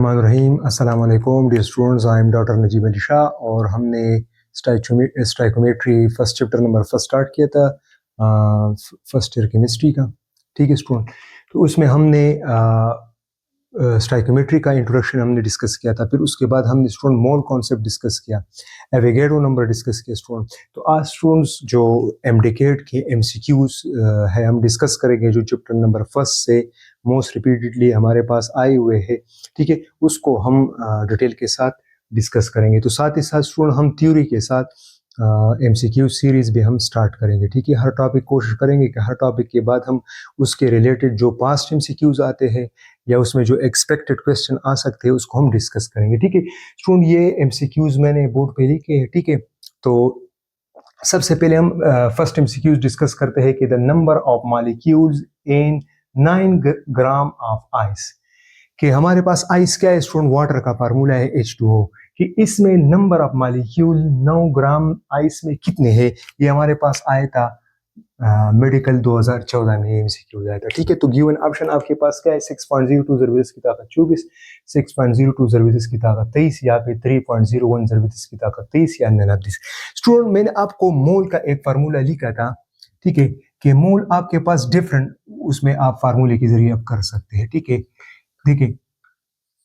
रहीम अस्सलाम वालेकुम dear students, I am doctor Najib Ali Shah और हमने stoichiometry first chapter number first start किया था फर्स्ट ईयर केमिस्ट्री का। ठीक है स्टूडेंट, तो उसमें हमने स्टाइकोमेट्री का इंट्रोडक्शन हमने डिस्कस किया था। फिर उसके बाद हमने स्टूडेंट मोल कॉन्सेप्ट डिस्कस किया, एवोगैड्रो नंबर डिस्कस किया स्टूडेंट। तो आज स्टूडेंट्स जो एमडीकेट के एमसीक्यूज है हम डिस्कस करेंगे, जो चैप्टर नंबर फर्स्ट से मोस्ट रिपीटेडली हमारे पास आए हुए हैं। ठीक है, उसको हम डिटेल के साथ डिस्कस करेंगे। तो साथ ही साथ स्टूडेंट हम थ्योरी के साथ एमसीक्यू सीरीज भी हम स्टार्ट करेंगे। ठीक है, हर टॉपिक कोशिश करेंगे कि हर टॉपिक के बाद हम उसके रिलेटेड जो पास्ट एमसीक्यूज आते हैं या उसमें जो एक्सपेक्टेड क्वेश्चन आ सकते हैं उसको हम डिस्कस करेंगे। ठीक है स्टूडेंट, ये एमसीक्यूज मैंने बोर्ड पे लिखे हैं। ठीक है, तो सबसे पहले हम फर्स्ट एमसीक्यूज डिस्कस करते हैं कि the number of molecules in 9 gram of ice. कि हमारे पास आइस क्या है स्टूडेंट, वाटर का फार्मूला है H2O, कि इसमें number of molecule 9 gram ice में कितने हैं, ये हमारे पास आया था मेडिकल 2014 में एमसीक्यू आया था। ठीक है, तो गिवन ऑप्शन आपके पास क्या है, 6.02 जरबीस की ताकत 24, 6.02 जरबीस की ताकत 23, या फिर 3.01 जरबीस की ताकत 23 या 29। स्टूडेंट मैंने आपको मोल का एक फार्मूला लिखा था। ठीक है, कि मोल आपके पास डिफरेंट, उसमें आप फार्मूले के जरिए आप कर सकते हैं। ठीक है, ठीक है,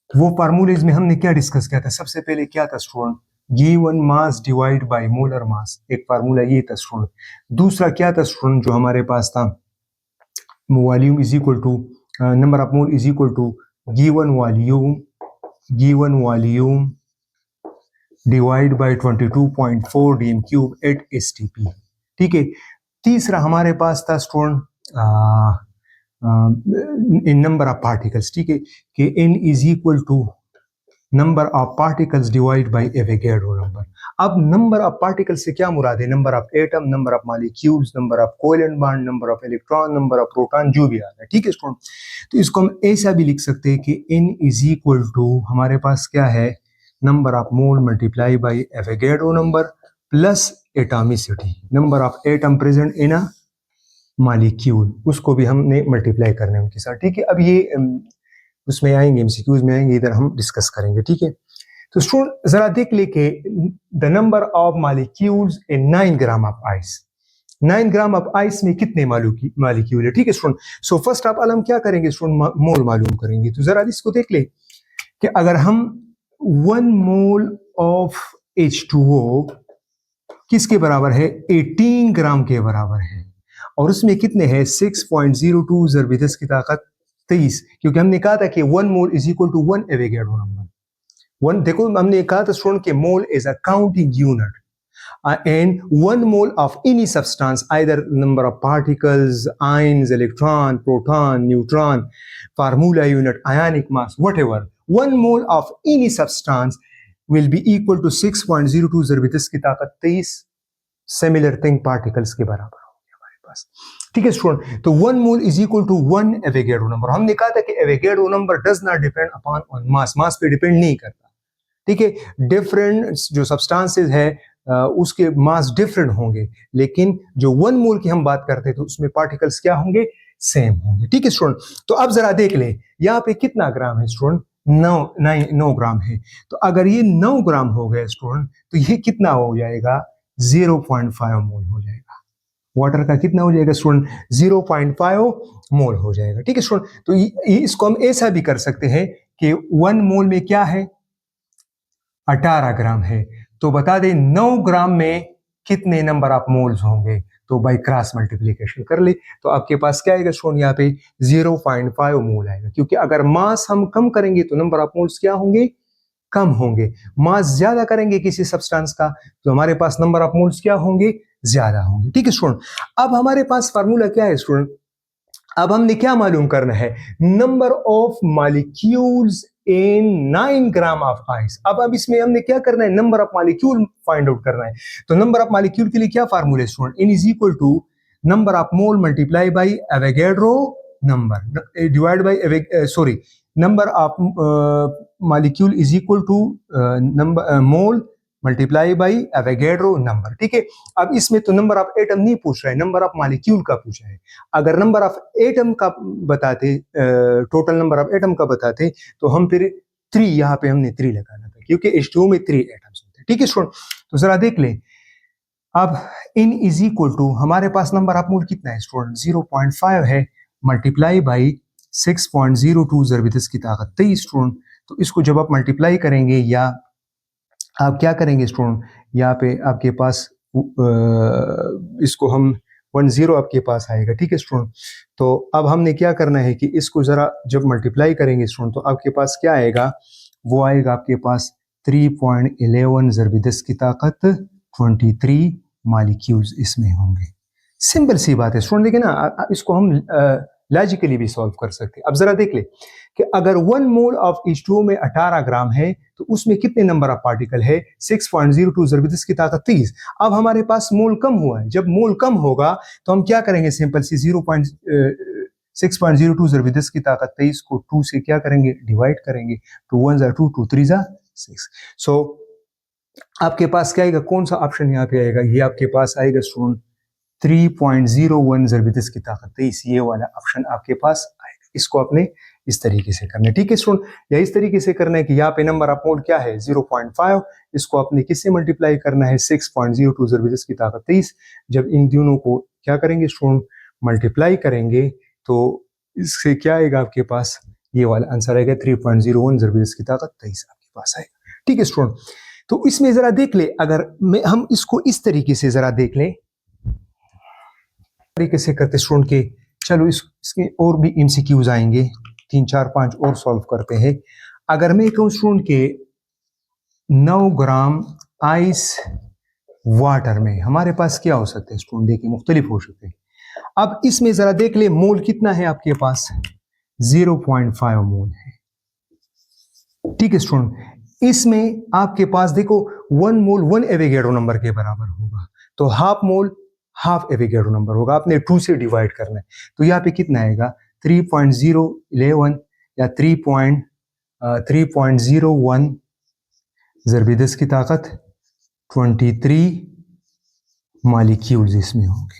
वो फार्मूलेज में हमने क्या डिस्कस किया था, सबसे पहले क्या था student, given mass divide by molar मास, एक फार्मूला ये था स्टूडेंट। दूसरा क्या था स्टूडेंट जो हमारे पास था, volume is equal to number of mole is equal to given volume divide by 22.4 DM cube at STP. ठीक है, तीसरा हमारे पास था student in number of particles। ठीक है, कि n is equal to number of particles divided by Avogadro number। अब number of particles से क्या मुराद है, number of atom, number of molecules, number of covalent bond, number of electron, number of proton, जो भी आ रहा है। ठीक है स्टूडेंट, तो इसको हम ऐसा भी लिख सकते हैं कि n is equal to हमारे पास क्या है, number of mole multiply by Avogadro number plus atomicity, number of atom present in a molecule, उसको भी हमने मल्टीप्लाई करना है उनके साथ। ठीक है, अब ये उसमें आएंगे, एमसीक्यूज में आएंगे, इधर हम डिस्कस करेंगे। ठीक है, तो स्टूडेंट जरा देख लेके the number of molecules in 9 gram of ice. 9 gram of ice में कितने मॉलिक्यूल है। ठीक है student, so first of all हम क्या करेंगे स्टूडेंट, मोल मालूम करेंगे। तो जरा इसको देख ले कि अगर हम 1 मोल ऑफ H2O किसके बराबर है, 18 ग्राम के बराबर है, और उसमें कितने हैं, 6.02 जरबीस की ताकत 23, क्योंकि हमने कहा था कि 1 mole is equal to 1 Avogadro number. 1 देखो हमने कहा था स्टूडेंट के mole is a counting unit and 1 mole of any substance either number of particles, ions, electron, proton, neutron, formula unit, ionic mass, whatever, 1 mole of any substance will be equal to 6.02 जरबीस की ताकत 23 similar thing particles के बराबर होगी हमारे पास। ठीक है student, तो 1 mole is equal to 1 Avogadro number. हमने कहा था कि Avogadro number does not depend upon on mass, mass पे डिपेंड नहीं करता। ठीक है, डिफरेंट जो सब्सटेंसेस है उसके मास डिफरेंट होंगे, लेकिन जो 1 मोल की हम बात करते हैं तो उसमें पार्टिकल्स क्या होंगे, सेम होंगे। ठीक है स्टूडेंट, तो अब जरा देख ले यहाँ पे कितना ग्राम है स्टूडेंट, 9 ग्राम है। तो अगर ये 9 ग्राम हो गया स्टूडेंट, तो ये कितना हो जाएगा, 0.5 मोल हो जाएगा। वाटर का कितना हो जाएगा स्टूडेंट, 0.5 मोल हो जाएगा। ठीक है स्टूडेंट, तो इसको हम ऐसा भी कर सकते हैं कि 1 मोल में क्या है, 18 ग्राम है, तो बता दें 9 ग्राम में कितने नंबर ऑफ मोल्स होंगे, तो बाई क्रॉस मल्टीप्लिकेशन कर ले, तो आपके पास क्या आएगा स्टूडेंट, यहाँ पे 0.5 मोल आएगा। क्योंकि अगर मास हम कम करेंगे तो नंबर ऑफ मोल्स क्या होंगे, कम होंगे। मास ज्यादा करेंगे किसी सब्सटेंस का तो हमारे पास नंबर ऑफ मोल्स क्या होंगे, ज्यादा होंगे। ठीक है स्टूडेंट, अब हमारे पास फार्मूला क्या है स्टूडेंट, अब हमने क्या मालूम करना है, number of molecules in 9 gram of ice. अब इसमें हमने क्या करना है, number of molecule find out करना है। तो नंबर ऑफ मॉलिक्यूल के लिए क्या फार्मूला है student, n is equal to number of mole multiply by Avogadro number divide by sorry number of molecule is equal to number mole multiply by Avogadro number. ठीक है, अब इसमें तो number of atom नहीं पूछ रहा है, नंबर ऑफ मॉलिक्यूल का पूछा है। अगर नंबर ऑफ एटम का बताते, टोटल नंबर ऑफ एटम का बताते, तो हम फिर 3, यहाँ पे हमने 3 लगाना था क्योंकि H2O में 3 एटम्स होते हैं। ठीक है स्टूडेंट, तो जरा देख ले अब N इज इक्वल टू हमारे पास नंबर ऑफ मोल कितना है स्टूडेंट 0.5 है मल्टीप्लाई बाई 6.02 ज़रब दस की ताकत 23 स्टूडेंट। तो इसको जब आप मल्टीप्लाई करेंगे या आप क्या करेंगे स्टूडेंट, यहाँ पे आपके पास इसको हम 10 आपके पास आएगा। ठीक है स्टूडेंट, तो अब हमने क्या करना है कि इसको जरा जब मल्टीप्लाई करेंगे स्टूडेंट तो आपके पास क्या आएगा, वो आएगा आपके पास 3.11 ज़रब दस की ताकत 23 मॉलिक्यूल्स इसमें होंगे। सिंपल सी बात है स्टूडेंट, देखिए ना इसको हम लॉजिकली भी सॉल्व कर सकते हैं। अब जरा देख ले कि अगर 1 मोल ऑफ H2O में 18 ग्राम है तो उसमें कितने नंबर ऑफ पार्टिकल है 6.02 ज़रब दस की ताकत 30। अब हमारे पास मोल कम हुआ है, जब मोल कम होगा तो हम क्या करेंगे, सिंपल सी 6.02 ज़रब दस की ताकत 23 को 2 से क्या करेंगे, डिवाइड करेंगे। 2 1 ज़ा 2, 2 3 ज़ा 6। सो आपके पास क्या आएगा, कौन सा ऑप्शन यहाँ पे आएगा, ये आपके पास आएगा स्टूडेंट 3.01 ज़रब दस की ताकत 23, ये वाला ऑप्शन आपके पास आएगा। इसको आपने इस तरीके से करना है। ठीक है स्टूडेंट, या इस तरीके से करना है कि यहाँ पे नंबर ऑफ मोल क्या है 0.5, इसको आपने किससे मल्टीप्लाई करना है 6.02 ज़रब दस की ताकत 23। जब इन दोनों को क्या करेंगे स्टूडेंट, मल्टीप्लाई करेंगे तो इससे क्या आएगा आपके पास, ये वाला आंसर आएगा 3.01 ज़रब दस की ताकत 23 आपके पास आएगा। ठीक है स्टूडेंट, तो इसमें जरा देख ले, अगर हम इसको इस तरीके से जरा देख ले, तरीके से करते स्टूडेंट के, चलो इसके और भी एमसीक्यूज आएंगे, 3 4 5 और सॉल्व करते हैं। अगर मैं कहूँ स्टूडेंट के 9 ग्राम आइस वाटर में हमारे पास क्या हो सकते हैं स्टूडेंट, देखिए मुख्तलिफ हो सकते हैं। अब इसमें जरा देख ले मोल कितना है आपके पास, 0.5 मोल है। ठीक है स्टूडेंट, इसमें आपके पास देखो 1 मोल 1 एवोगैड्रो नंबर के बराबर होगा, तो half mole half Avogadro number होगा, आपने 2 से डिवाइड करना है। तो यहाँ पे कितना आएगा 3.011 या 3.01 ज़रब दस की ताकत 23 मॉलिक्यूल्स इसमें होंगे,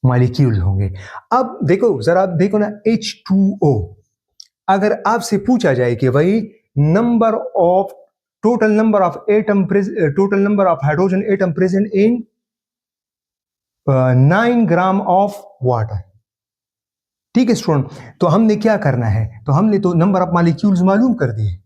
मॉलिक्यूल्स होंगे। अब देखो जरा आप देखो ना H2O, अगर आपसे पूछा जाए कि भाई number of total number of hydrogen atom present in 9 gram of water. ठीक है स्टूडेंट, तो हमने क्या करना है, तो हमने तो नंबर ऑफ मॉलिक्यूल्स मालूम कर दिए।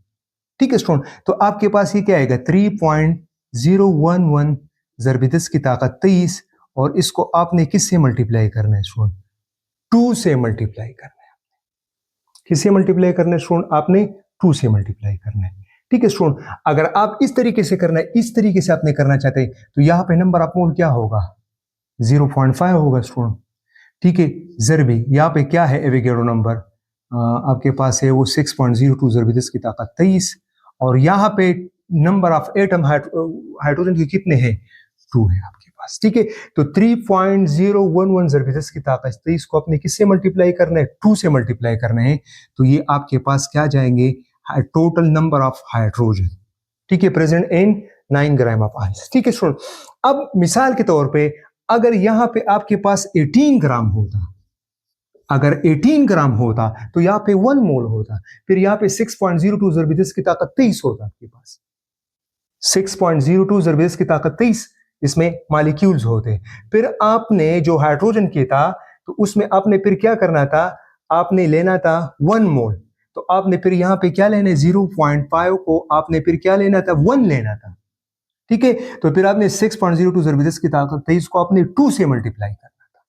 ठीक है स्टूडेंट, तो आपके पास ये क्या आएगा 3.011 ज़रब दस की ताकत 23, और इसको आपने किससे मल्टीप्लाई करना है स्टूडेंट, 2 से मल्टीप्लाई करना है। किससे मल्टीप्लाई करना है स्टूडेंट, आपने 2 से मल्टीप्लाई करना है। ठीक है स्टूडेंट, अगर आप इस तरीके से करना है, इस तरीके से आपने करना चाहते हैं, तो यहाँ पे नंबर ऑफ मोल क्या होगा 0.5 होगा स्टूडेंट। ठीक है, ज़रबी यहाँ पे क्या है एवोगैड्रो नंबर आपके पास है वो 6.02 ज़रब दस की ताकत 23, और यहाँ पे नंबर ऑफ एटम हाइड्रोजन के कितने हैं 2 है आपके पास। ठीक है, तो 3.011 ज़रब दस की ताकत 23 को आपने किससे मल्टीप्लाई करना है, 2 से मल्टीप्लाई करना है। तो ये आपके पास क्या जाएंगे, टोटल नंबर ऑफ हाइड्रोजन, ठीक है, present in 9 gram of ice. ठीक है स्टूडेंट, अब मिसाल के तौर पे अगर यहां पे आपके पास 18 ग्राम होता, अगर 18 ग्राम होता तो यहाँ पे 1 मोल होता, फिर यहाँ पे 6.02 ज़रब दस की ताकत 23 होता आपके पास, 6.02 ज़रब दस की ताकत 23, इसमें मॉलिक्यूल्स होते। फिर आपने जो हाइड्रोजन के था तो उसमें आपने फिर क्या करना था, आपने लेना था 1 मोल, तो आपने फिर यहाँ पे क्या लेना है 0.5 को आपने फिर क्या लेना था 1 लेना था। ठीक है, तो फिर आपने 6.02 ज़रब दस की ताकत 23 को आपने 2 से मल्टीप्लाई करना था।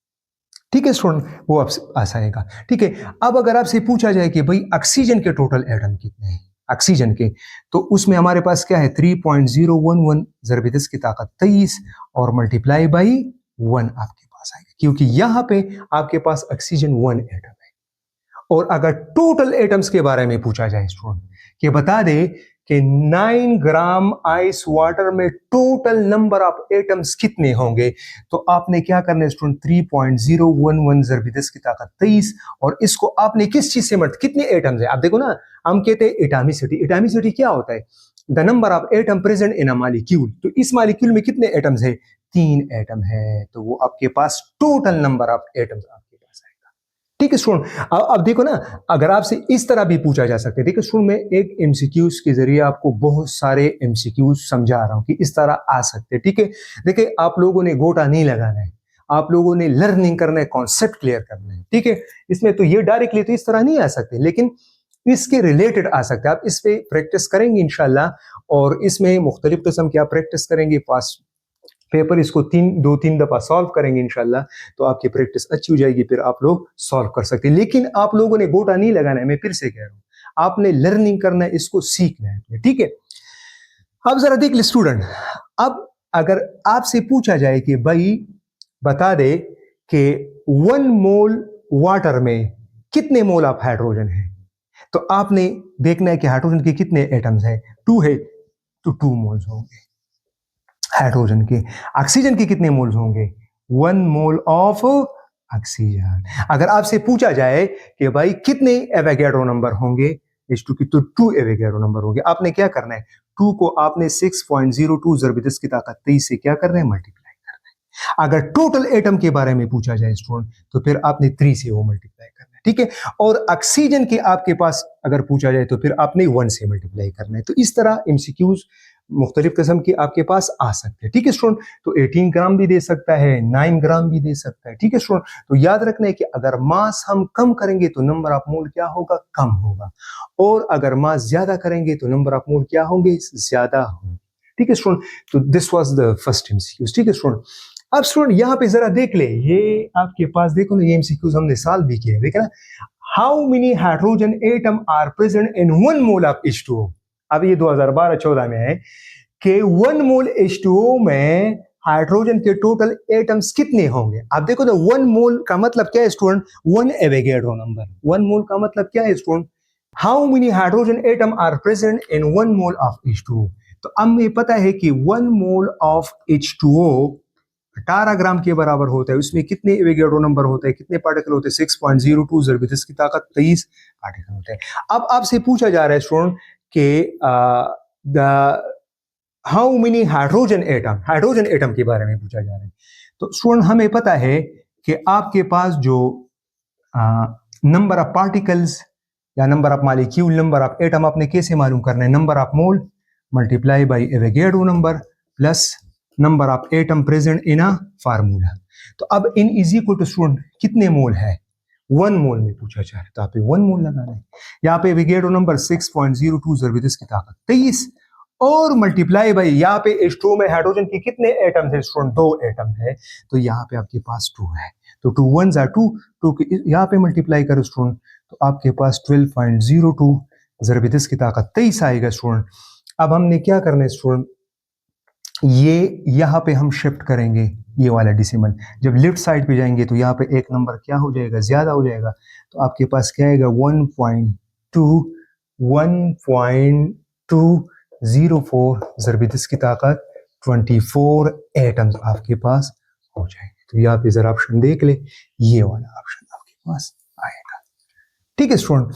ठीक है स्टूडेंट, वो अब आएगा। ठीक है, अब अगर आपसे पूछा जाए कि भाई ऑक्सीजन के टोटल एटम कितने हैं ऑक्सीजन के, तो उसमें हमारे पास क्या है 3.011 ज़रब दस की ताकत 23 और मल्टीप्लाई बाई 1 आपके पास आएगा, क्योंकि यहां पे आपके पास ऑक्सीजन 1 एटम है। और अगर टोटल एटम्स के बारे में पूछा जाए स्टूडेंट कि बता दे कि 9 ग्राम आइस वाटर में टोटल नंबर ऑफ एटम्स कितने होंगे, तो आपने क्या करना है स्टूडेंट 3.011 ज़रब दस की ताकत 23, और इसको आपने किस चीज से कितने एटम्स है, आप देखो ना, हम कहते हैं एटॉमिसिटी। एटॉमिसिटी क्या होता है, the number of atom present in a molecule. तो इस मॉलिक्यूल में कितने एटम्स है, 3 एटम है, तो वो आपके पास टोटल नंबर ऑफ एटम्स आपके पास आएगा। ठीक है स्टूडेंट, अब देखो ना, अगर आपसे इस तरह भी पूछा जा सकता है, देखो स्टूडेंट, मैं एक एमसीक्यूज के जरिए आपको बहुत सारे एमसीक्यूज समझा रहा हूं कि इस तरह आ सकते हैं। ठीक है, देखिए आप लोगों ने गोटा नहीं लगाना है, आप लोगों ने लर्निंग करना है, कॉन्सेप्ट क्लियर करना है। ठीक है, इसमें तो ये डायरेक्टली तो इस तरह नहीं आ सकते, लेकिन इसके रिलेटेड आ सकते हैं। आप इस पे प्रैक्टिस करेंगे इंशाल्लाह, और इसमें मुख्तलिफ किस्म की आप प्रैक्टिस करेंगे, पास पेपर इसको दो तीन दफा सॉल्व करेंगे इंशाल्लाह, तो आपकी प्रैक्टिस अच्छी हो जाएगी, फिर आप लोग सॉल्व कर सकते हैं। लेकिन आप लोगों ने गोटा नहीं लगाना है, मैं फिर से कह रहा हूं, आपने लर्निंग करना है, इसको सीखना है। ठीक है, अब जरा देख ले स्टूडेंट, अब अगर आपसे पूछा जाए कि भाई बता दे कि 1 मोल वाटर में कितने मोल ऑफ हाइड्रोजन है, तो आपने देखना है कि हाइड्रोजन के कितने एटम्स हैं। 2 है तो 2 मोल्स होंगे हाइड्रोजन के। ऑक्सीजन के कितने मोल्स होंगे? 1 मोल ऑफ ऑक्सीजन। अगर आपसे पूछा जाए कि भाई कितने एवोगैड्रो नंबर होंगे H2 की, तो 2 एवोगैड्रो नंबर होंगे। आपने क्या करना है, 2 को आपने 6.02 ज़रब 10 की ताकत 23 से क्या करना है, मल्टीप्लाई करना है। अगर टोटल एटम के बारे में पूछा जाए स्टूडेंट, तो फिर आपने 3 से वो मल्टीप्लाई करना है। ठीक है, और ऑक्सीजन के आपके पास अगर पूछा जाए तो फिर आपने 1 से मल्टीप्लाई करना है। तो इस तरह एमसीक्यूज मुख्तलिफ किस्म के आपके पास आ सकते हैं। ठीक है स्टूडेंट, तो 18 ग्राम भी दे सकता है, 9 ग्राम भी दे सकता है। ठीक है स्टूडेंट, तो याद रखना है कि अगर मास हम कम करेंगे तो नंबर ऑफ मोल क्या होगा, कम होगा, और अगर मास ज्यादा करेंगे तो नंबर ऑफ मोल क्या होंगे, ज्यादा होंगे। ठीक है स्टूडेंट, तो this was the first MCQs. ठीक है स्टूडेंट, अब स्टूडेंट यहाँ पे जरा देख ले, ये आपके पास देखो ना, ये एमसीक्यूज हमने सॉल्व भी किए, देखा ना। How many hydrogen atom are present in 1 mole of H2O? अब ये 2012-14 में है कि 1 मोल H2O में हाइड्रोजन के टोटल एटम्स कितने होंगे। आप देखो ना, 1 मोल का मतलब क्या है स्टूडेंट, 1 एवोगैड्रो नंबर। 1 मोल का मतलब क्या है student, how many hydrogen atom are present in 1 mole of H2O। तो अब हमें पता है कि 1 मोल ऑफ H2O 18 ग्राम के बराबर होता है। उसमें कितने एवोगैड्रो नंबर होते हैं, कितने पार्टिकल होते हैं, 6.02 ज़रब 10 की ताकत 23 पार्टिकल होते हैं। अब आपसे पूछा जा रहा है स्टूडेंट कि हाउ मेनी हाइड्रोजन एटम के बारे में पूछा जा रहा है। तो स्टूडेंट हमें पता है कि आपके पास जो नंबर ऑफ पार्टिकल्स या number of molecule, number of atom आपने कैसे मालूम करना है, number of mole multiply by Avogadro number plus number of atom present in a formula. तो अब इन इज इक्वल टू स्टूडेंट कितने मोल है, 1 मोल में पूछा जा रहा है, तो आप 1 मोल लगाना है। यहाँ पे एवोगैड्रो नंबर 6.02 ज़रब 10 की ताकत 23 और मल्टीप्लाई बाई यहाँ पे H2O में हाइड्रोजन के कितने एटम्स है स्टूडेंट, 2 एटम है, तो यहाँ पे आपके पास 2 है, तो 2 1 जा 2, 2 यहाँ पे मल्टीप्लाई करो स्टूडेंट, तो आपके पास 12.02 ज़रब 10 की ताकत 23 आएगा स्टूडेंट। अब हमने क्या करना है स्टूडेंट, ये यहाँ पे हम शिफ्ट करेंगे ये वाला डिसिमल, जब लेफ्ट साइड पे जाएंगे तो यहाँ पे एक नंबर क्या हो जाएगा, ज्यादा हो जाएगा, तो आपके पास क्या आएगा 1.204 ज़रब 10 की ताकत 24 एटम्स आपके पास हो जाएंगे। तो यहाँ पे जरा ऑप्शन देख ले, ये वाला ऑप्शन आपके पास आएगा। ठीक है स्टूडेंट,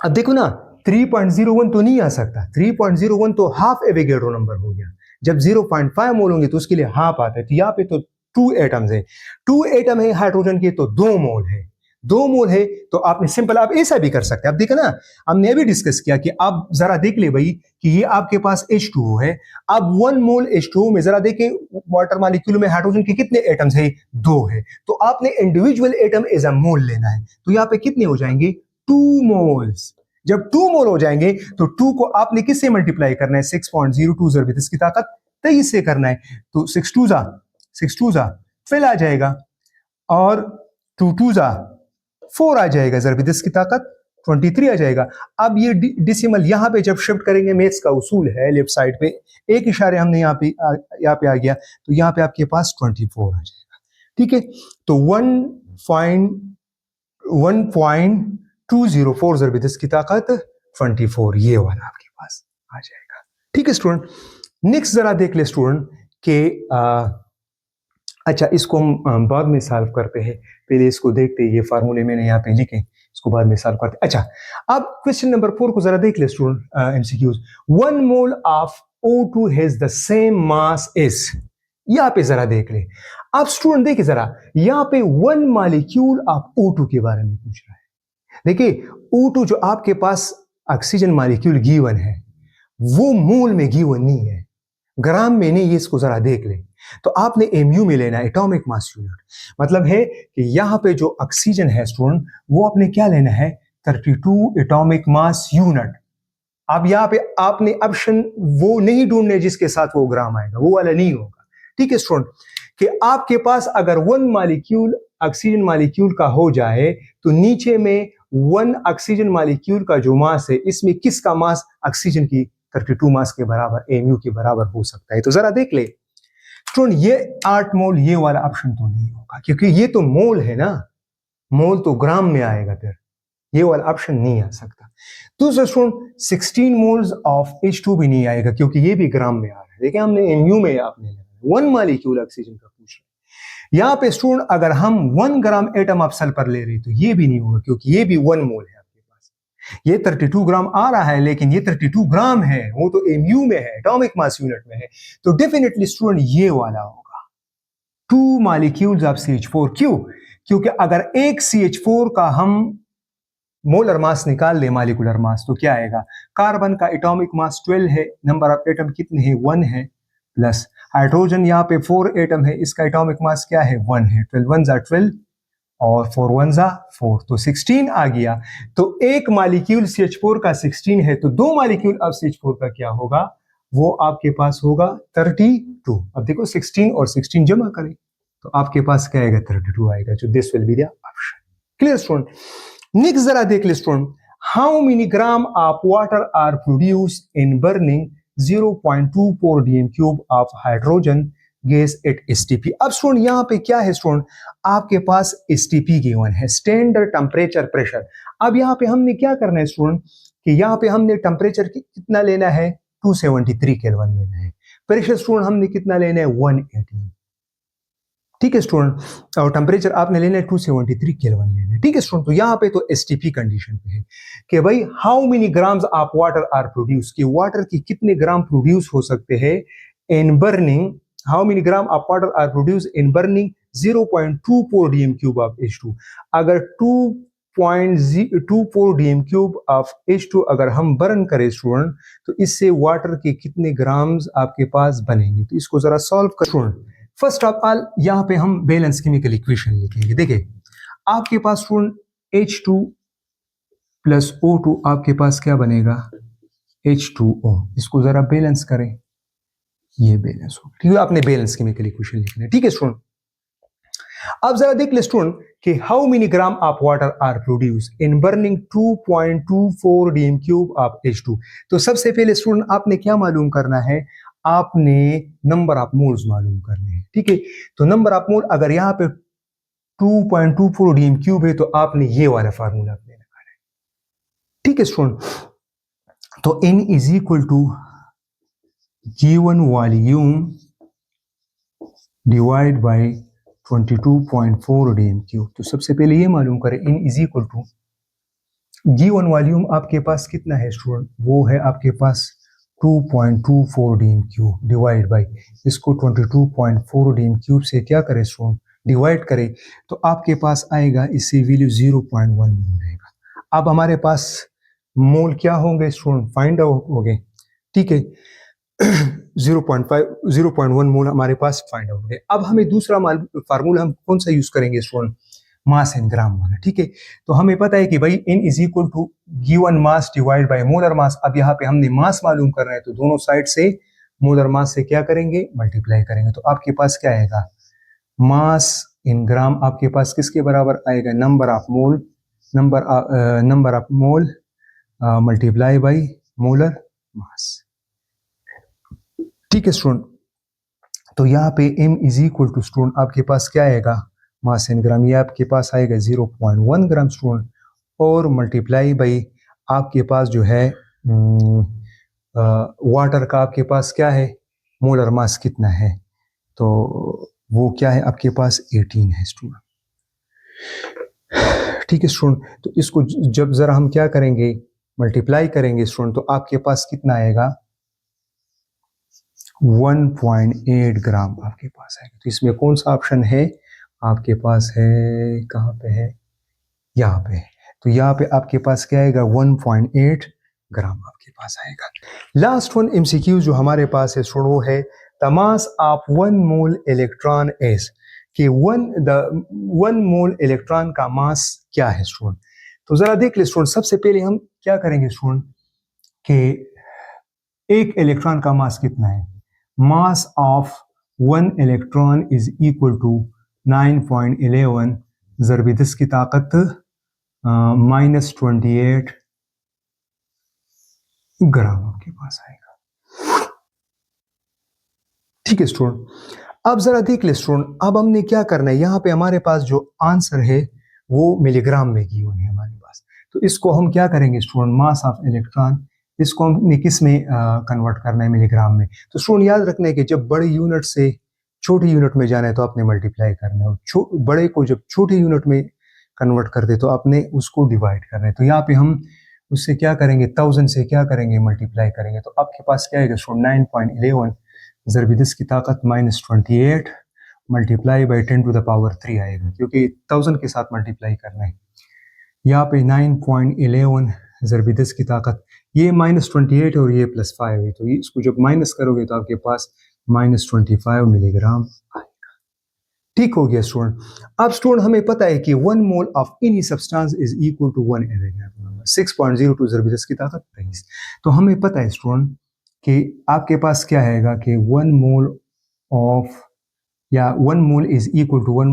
अब देखो ना 3.01 तो नहीं आ सकता, 3.01 तो हाफ एवोगैड्रो नंबर हो गया। जब 0.5 मोल होंगे तो उसके लिए हाफ आता है, तो यहाँ पे तो 2 एटम्स है, 2 एटम है हाइड्रोजन के, तो 2 मोल है, 2 मोल है, तो आपने सिंपल आप ऐसा भी कर सकते हैं। अब देखा ना, हमने अभी डिस्कस किया कि आप जरा देख ले भाई कि ये आपके पास H2O है। अब 1 मोल H2O में जरा देखें वाटर मॉलिक्यूल में हाइड्रोजन के कितने एटम्स है, 2 है, तो आपने इंडिविजुअल एटम एज अ मोल लेना है, तो यहाँ पे कितने हो जाएंगे, 2 मोल्स। जब 2 मोल हो जाएंगे तो 2 को आपने किससे मल्टीप्लाई करना है, 6.02 ज़रब 10 की ताकत 23 से करना है, तो 6 2 जा 12 आ जाएगा, और 2 2 जा 4 आ जाएगा, ज़रब 10 की ताकत 23 आ जाएगा। अब ये डिसिमल यहाँ पे जब शिफ्ट करेंगे, मैथ्स का उसूल है, लेफ्ट साइड पे एक इशारे हमने यहाँ पे आ गया, तो यहाँ पे आपके पास 24 आ जाएगा। ठीक है, तो 1.204 ज़रब 10 की ताकत 24, ये वाला आपके पास आ जाएगा। ठीक है स्टूडेंट, नेक्स्ट जरा देख ले स्टूडेंट के अच्छा इसको हम बाद में सॉल्व करते हैं, पहले इसको देखते हैं, ये फार्मूले मैंने यहाँ पे लिखे, इसको बाद में सॉल्व करते हैं। अच्छा, अब क्वेश्चन नंबर 4 को जरा देख ले student, MCQs. 1 mole of O2 has the same mass as, यहाँ पे जरा देख ले, आप स्टूडेंट देखिए जरा, यहां पे वन मॉलिक्यूल आप O2 के बारे में पूछ रहा है। देखिए O2 जो आपके पास ऑक्सीजन मॉलिक्यूल गिवन है वो मोल में गिवन नहीं है, ग्राम में नहीं, ये इसको जरा देख ले। तो आपने एमयू में लेना, एटॉमिक मास यूनिट। मतलब है कि यहां पे जो ऑक्सीजन है स्टूडेंट वो आपने क्या लेना है, 32 एटॉमिक मास यूनिट। अब यहां पे आपने ऑप्शन वो नहीं ढूंढने जिसके साथ वो ग्राम आएगा, वो वाला नहीं होगा। ठीक है स्टूडेंट, कि आपके पास अगर वन मॉलिक्यूल ऑक्सीजन मॉलिक्यूल का हो जाए तो नीचे में वन ऑक्सीजन मॉलिक्यूल का जो मास है इसमें किसका मास ऑक्सीजन की 32 मास के बराबर, एमयू के बराबर हो सकता है। तो जरा देख ले स्टूडेंट, ये 8 मोल, ये वाला ऑप्शन तो नहीं होगा क्योंकि ये तो मोल है ना, मोल तो ग्राम में आएगा, फिर ये वाला ऑप्शन नहीं आ सकता। दूसरा स्टूडेंट 16 मोल्स ऑफ H2 भी नहीं आएगा क्योंकि ये भी ग्राम में आ रहा है। देखिए हमने एमयू में आपने वन मॉलिक्यूल ऑक्सीजन का पूछ रहे। यहां पे स्टूडेंट अगर हम 1 ग्राम एटम ऑफ सल्फर ले रहे तो ये भी नहीं होगा क्योंकि ये भी 1 मोल है आपके पास। ये 32 ग्राम आ रहा है लेकिन ये 32 ग्राम है, वो तो एमयू में है, एटॉमिक मास यूनिट में है। तो डेफिनेटली स्टूडेंट ये वाला होगा 2 मॉलिक्यूल्स ऑफ CH4। क्यों? क्योंकि अगर एक CH4 का हम मोलर मास निकाल ले, मॉलिक्यूलर मास, तो क्या आएगा, कार्बन का एटॉमिक मास 12 है, नंबर ऑफ एटम कितने हैं, 1 है, प्लस हाइड्रोजन यहाँ पे 4 एटम है, इसका एटॉमिक मास क्या है, 1 है, 12 1 जा 12 और 4 1 जा 4, तो 16 आ गया। तो एक मॉलिक्यूल CH4 का 16 है, तो दो मॉलिक्यूल अब CH4 का क्या होगा, वो आपके पास होगा 32। अब देखो 16 और 16 जमा करें तो आपके पास क्या आएगा, 32 आएगा, जो this will be the option. Clear student? Next जरा देख ले student, how many gram of water are produced in burning 0.24 dm³ of hydrogen gas at STP। अब स्टूडेंट यहाँ पे क्या है स्टूडेंट, आपके पास STP गिवन है, स्टैंडर्ड टेम्परेचर प्रेशर। अब यहाँ पे हमने क्या करना है स्टूडेंट, कि यहाँ पे हमने टेम्परेचर कितना लेना है, 273 केल्विन लेना है। प्रेशर स्टूडेंट हमने कितना लेना है, 180। ठीक है स्टूडेंट, और टेम्परेचर आपने लेना है 273 केल्विन लेना है। ठीक है स्टूडेंट, तो यहाँ पे तो STP कंडीशन पे है कि भाई how many grams of water are produce, कि वाटर की कितने ग्राम प्रोड्यूस हो सकते हैं in burning, how many gram of water are produce in burning 0.24 dm³ of H2। अगर 2.24 dm³ ऑफ H2 अगर हम बर्न करें स्टूडेंट तो इससे वाटर के कितने ग्राम्स आपके पास बनेंगे। तो इसको जरा सॉल्व कर स्टूडेंट। फर्स्ट ऑफ ऑल यहाँ पे हम बैलेंस केमिकल इक्वेशन लिखेंगे। देखिए आपके पास स्टूडेंट H2 प्लस O2 आपके पास क्या बनेगा, H2O। इसको जरा बैलेंस करें, ये बैलेंस हो, ठीक है, आपने बैलेंस केमिकल इक्वेशन लिखना है। ठीक है स्टूडेंट, अब जरा देख ले स्टूडेंट कि how many gram of water are produce in burning 2.24 dm³ of H2। तो सबसे पहले स्टूडेंट आपने क्या मालूम करना है, आपने नंबर ऑफ मोल्स मालूम करने हैं। ठीक है, तो नंबर ऑफ मोल अगर यहाँ पे 2.24 dm³ है तो आपने ये वाला फार्मूला अपने लगाना है। ठीक है स्टूडेंट, तो N is equal to given volume divide by 22.4 dm³। तो सबसे पहले ये मालूम करें N is equal to given volume आपके पास कितना है स्टूडेंट, वो है आपके पास 2.24 dm³ डिवाइड बाई, इसको 22.4 dm³ से क्या करें स्टूडेंट, डिवाइड करें तो आपके पास आएगा, इससे वैल्यू 0.1 मोल आएगा। अब हमारे पास मोल क्या होंगे स्टूडेंट, फाइंड आउट हो गए। ठीक है 0.1 मोल हमारे पास फाइंड आउट हो गए। अब हमें दूसरा फार्मूला हम कौन सा यूज करेंगे स्टूडेंट, मास इन ग्राम वाला। ठीक है, तो हमें पता है कि भाई N is equal to given mass divide by molar mass. अब यहाँ पे हमने मास मालूम कर रहे हैं तो दोनों साइड से मोलर मास से क्या करेंगे, मल्टीप्लाई करेंगे। तो आपके पास क्या आएगा, मास इन ग्राम आपके पास किसके बराबर आएगा, number of mole, number of mole multiply by molar mass. ठीक है स्टूडेंट, तो यहाँ पे M is equal to student आपके पास क्या आएगा, मास इन ग्राम, ये आपके पास आएगा 0.1 ग्राम स्टूडेंट, और मल्टीप्लाई बाई आपके पास जो है वाटर का आपके पास क्या है, मोलर मास कितना है, तो वो क्या है आपके पास 18 है स्टूडेंट। ठीक है स्टूडेंट, तो इसको जब जरा हम क्या करेंगे, मल्टीप्लाई करेंगे स्टूडेंट, तो आपके पास कितना आएगा 1.8 ग्राम आपके पास आएगा। तो इसमें कौन सा ऑप्शन है आपके पास है, कहाँ पे है, यहाँ पे। तो यहाँ पे आपके पास क्या आएगा, 1.8 ग्राम आपके पास आएगा। लास्ट वन एमसीक्यू जो हमारे पास है वो है the mass of 1 mole electron is, कि 1 मोल इलेक्ट्रॉन का मास क्या है स्टूडेंट। तो जरा देख ले स्टूडेंट, सबसे पहले हम क्या करेंगे स्टूडेंट कि एक इलेक्ट्रॉन का मास कितना है, mass of 1 electron is equal to 9.11 ज़रब 10 की ताकत -28 ग्राम आपके पास आएगा। ठीक है स्टूडेंट, अब जरा देख ले स्टूडेंट, अब हमने क्या करना है, यहाँ पे हमारे पास जो आंसर है वो मिलीग्राम में की हुई है हमारे पास। तो इसको हम क्या करेंगे स्टूडेंट, मास ऑफ इलेक्ट्रॉन, इसको हमने किस में कन्वर्ट करना है, मिलीग्राम में। तो स्टूडेंट याद रखना है कि जब बड़े यूनिट से छोटी यूनिट में जाना है तो आपने मल्टीप्लाई करना है, बड़े को जब छोटी यूनिट में कन्वर्ट करते तो आपने उसको डिवाइड करना है। तो यहाँ पे हम उससे क्या करेंगे, 1000 से क्या करेंगे, मल्टीप्लाई करेंगे। तो आपके पास क्या आएगा स्टूडेंट, 9.11 ज़रब 10 की ताकत -28 multiply by 10 to the power 3 आएगा, क्योंकि 1000 के साथ मल्टीप्लाई करना है। यहाँ पे 9.11 ज़रब 10 की ताकत, ये -28 और ये +5 है, तो इसको जब माइनस करोगे तो आपके पास -25 मिलीग्राम आएगा। ठीक हो गया स्टूडेंट। अब स्टूडेंट हमें पता है कि 1 mole of any substance is equal to 1 Avogadro number, 6.02 ज़रब 10 की ताकत 23। तो हमें पता है स्टूडेंट कि आपके पास क्या आएगा कि 1 मोल ऑफ, या 1 mole is equal to 1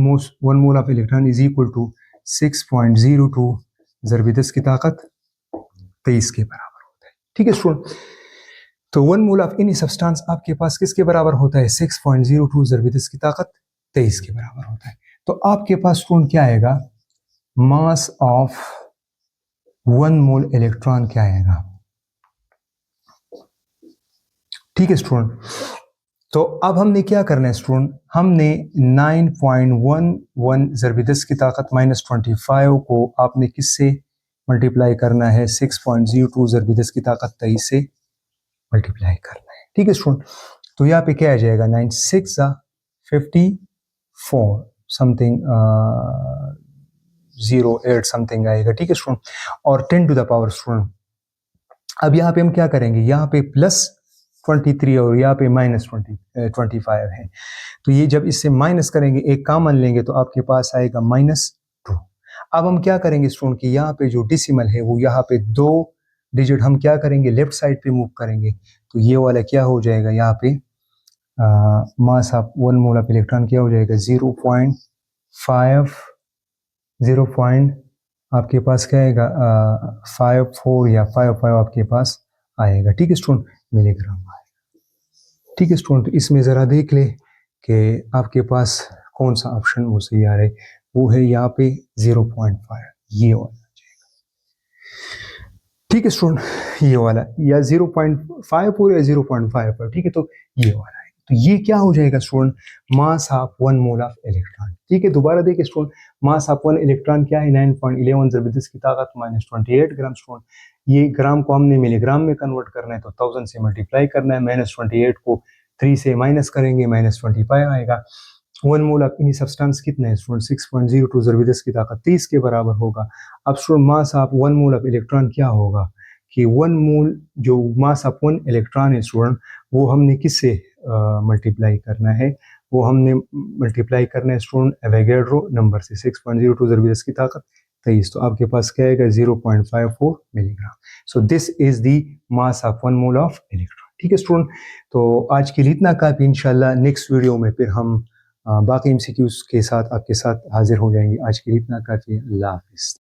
mole of electron is equal to 6.02 ज़रब 10 की ताकत 23 के बराबर होता है। ठीक है स्टूडेंट, तो 1 मोल ऑफ एनी सब्सटेंस आपके पास किसके बराबर होता है, 6.02 ज़रब 10 की ताकत 23 के बराबर होता है। तो आपके पास स्टूडेंट क्या आएगा, मास ऑफ 1 मोल इलेक्ट्रॉन क्या आएगा। ठीक है स्टूडेंट, तो अब हमने क्या करना है स्टूडेंट, हमने 9.11 ज़रब 10 की ताकत -25 को आपने किससे मल्टीप्लाई करना है, 6.02 ज़रब 10 की ताकत 23 से मल्टीप्लाई करना है। ठीक है स्टूडेंट, तो यहाँ पे क्या आ जाएगा, 9 6 54 समथिंग 08 समथिंग आएगा। ठीक है स्टूडेंट, और 10 टू द पावर स्टूडेंट, अब यहाँ पे हम क्या करेंगे, यहाँ पे +23 और यहाँ पे -25 है, तो ये जब इससे माइनस करेंगे, एक कॉमन लेंगे तो आपके पास आएगा -2। अब हम क्या करेंगे स्टूडेंट कि यहाँ पे जो डेसिमल है वो यहाँ पे 2 डिजिट हम क्या करेंगे, लेफ्ट साइड पे मूव करेंगे, तो ये वाला क्या हो जाएगा, यहाँ पे मास ऑफ 1 मोल ऑफ इलेक्ट्रॉन क्या हो जाएगा, 0.5 आपके पास क्या आएगा, 54 या 55 आपके पास आएगा। ठीक है स्टूडेंट, मिलीग्राम आएगा। ठीक है स्टूडेंट, तो इसमें ज़रा देख ले कि आपके पास कौन सा ऑप्शन वो सही आ रहा है, वो है यहाँ पे 0.5, ये वाला। ठीक है स्टूडेंट, ये वाला या 0.54 या 0.55, ठीक है, तो ये वाला है। तो ये क्या हो जाएगा student, mass of 1 mole of electron. ठीक है, दोबारा देखिए स्टूडेंट, मास ऑफ 1 इलेक्ट्रॉन क्या है, 9.11 ज़रब 10 की ताकत -28 ग्राम स्टूडेंट। ये ग्राम को हमने मिलीग्राम में कन्वर्ट करना है, तो 1000 से मल्टीप्लाई करना है, -28 को 3 से माइनस करेंगे, -25 आएगा। 1 मोल ऑफ एनी सब्सटेंस कितना है स्टूडेंट, 6.02 ज़रब 10 की ताकत 30 के बराबर होगा। अब student mass of 1 mole of electron क्या होगा, कि 1 मोल जो मास ऑफ 1 इलेक्ट्रॉन है स्टूडेंट, वो हमने किससे मल्टीप्लाई करना है, वो हमने मल्टीप्लाई करना है स्टूडेंट एवोगाड्रो नंबर से, 6.02 ज़रब 10 की ताकत 23, तो आपके पास क्या आएगा, 0.54 milligram. So this is the mass of 1 mole of electron. ठीक है स्टूडेंट, तो आज के लिए इतना काफी, इंशाल्लाह नेक्स्ट वीडियो में फिर हम बाकी एमसीक्यूज के साथ आपके साथ हाजिर हो जाएंगे। आज के लिए इतना काफी, अल्लाह हाफिज़।